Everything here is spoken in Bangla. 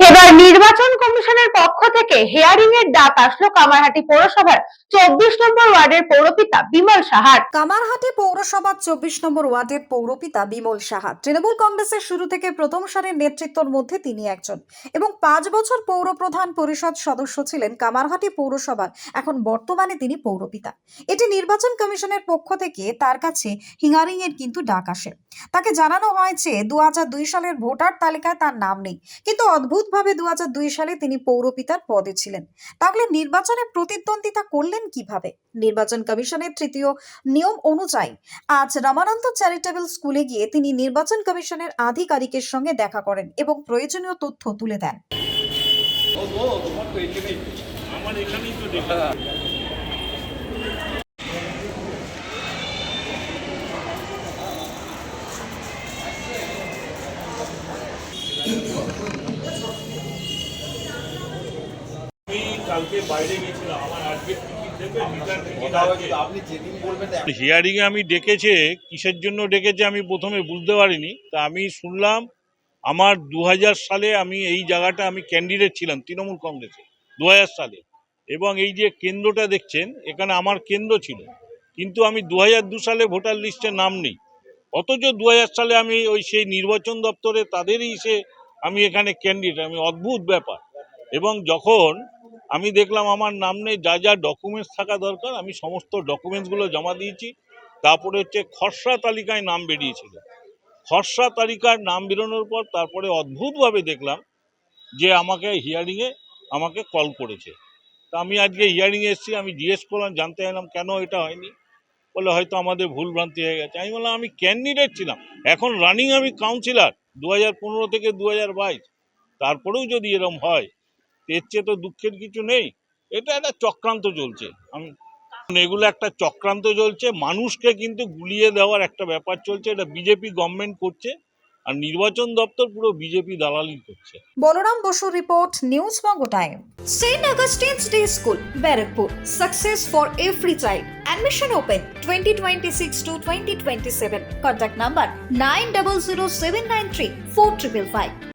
এবার নির্বাচন কমিশনের পক্ষ থেকে হিয়ারিং এর ডাক আসলো কামারহাটি পৌরসভার 24 নম্বর ওয়ার্ডের পৌরপিতা বিমল সাহার। কামারহাটি পৌরসভার 24 নম্বর ওয়ার্ডের পৌরপিতা বিমল সাহা তৃণমূল কংগ্রেসের শুরু থেকে প্রথম সারির নেতৃত্বের মধ্যে তিনি একজন এবং 5 বছর পৌর প্রধান পরিষদ সদস্য ছিলেন কামারহাটি পৌরসভার। এখন বর্তমানে তিনি পৌরপিতা। এটি নির্বাচন কমিশনের পক্ষ থেকে তার কাছে হিয়ারিং এর কিন্তু ডাক আসে। তাকে জানানো হয়েছে 2002 সালের ভোটার তালিকায় তার নাম নেই, কিন্তু অদ্ভুতভাবে 2002 সালে তিনি পৌরপিতার পদে ছিলেন। তাহলে নির্বাচনে প্রতিদ্বন্দ্বিতা করলেন কিভাবে? নির্বাচন কমিশনের তৃতীয় নিয়ম অনুযায়ী আজ রামানন্দ চ্যারিটেবল স্কুলে গিয়ে তিনি নির্বাচন কমিশনের আধিকারিকের সঙ্গে দেখা করেন এবং প্রয়োজনীয় তথ্য তুলে দেন। কালকে বাইরে গেছিলাম, আমার আজকে টিকিট থেকে রিটার্ন টিকিট আছে। আপনি যেদিন বলবেন হিয়ারিং এ আমি ডেকেছে, কিসের জন্য ডেকেছে আমি প্রথমে বুঝতে পারিনি। তা আমি শুনলাম আমার 2000 সালে আমি এই জায়গাটা আমি ক্যান্ডিডেট ছিলাম তৃণমূল কংগ্রেসে 2000 সালে, এবং এই যে কেন্দ্রটা দেখছেন এখানে আমার কেন্দ্র ছিল, কিন্তু আমি 2002 সালে ভোটার লিস্টে নাম নেই, অথচ 2000 সালে আমি ওই সেই নির্বাচন দপ্তরে তাদেরই আমি এখানে ক্যান্ডিডেট। আমি অদ্ভুত ব্যাপার। এবং যখন আমি দেখলাম আমার নাম নেই, যা যা ডকুমেন্টস থাকা দরকার আমি সমস্ত ডকুমেন্টসগুলো জমা দিয়েছি। তারপরে হচ্ছে খসড়া তালিকায় নাম বেরিয়েছিল, খসড়া তালিকার নাম বেরোনোর পর তারপরে অদ্ভুতভাবে দেখলাম যে আমাকে হিয়ারিংয়ে আমাকে কল করেছে। তা আমি আজকে হিয়ারিংয়ে এসেছি, আমি জিজ্ঞেস করলাম, জানতে চাইলাম কেন এটা হয়নি। বলে হয়তো আমাদের ভুলভ্রান্তি হয়ে গেছে। আমি বললাম আমি ক্যান্ডিডেট ছিলাম, এখন রানিং আমি কাউন্সিলর 2015 থেকে 2022, তারপরেও যদি এরকম হয় এর চেয়ে তো দুঃখের কিছু নেই। এটা একটা চক্রান্ত চলছে, এগুলো একটা চক্রান্ত চলছে, মানুষকে কিন্তু গুলিয়ে দেওয়ার একটা ব্যাপার চলছে। এটা বিজেপি গভর্নমেন্ট করছে, আর নির্বাচন দপ্তর পুরো বিজেপি দালালি করছে। বলরাম বসুর report, news Banga time. St. Augustine's Day School, Barrackpur. Success for every child. Admission open 2026 to 2027. Contact number 900793 4555.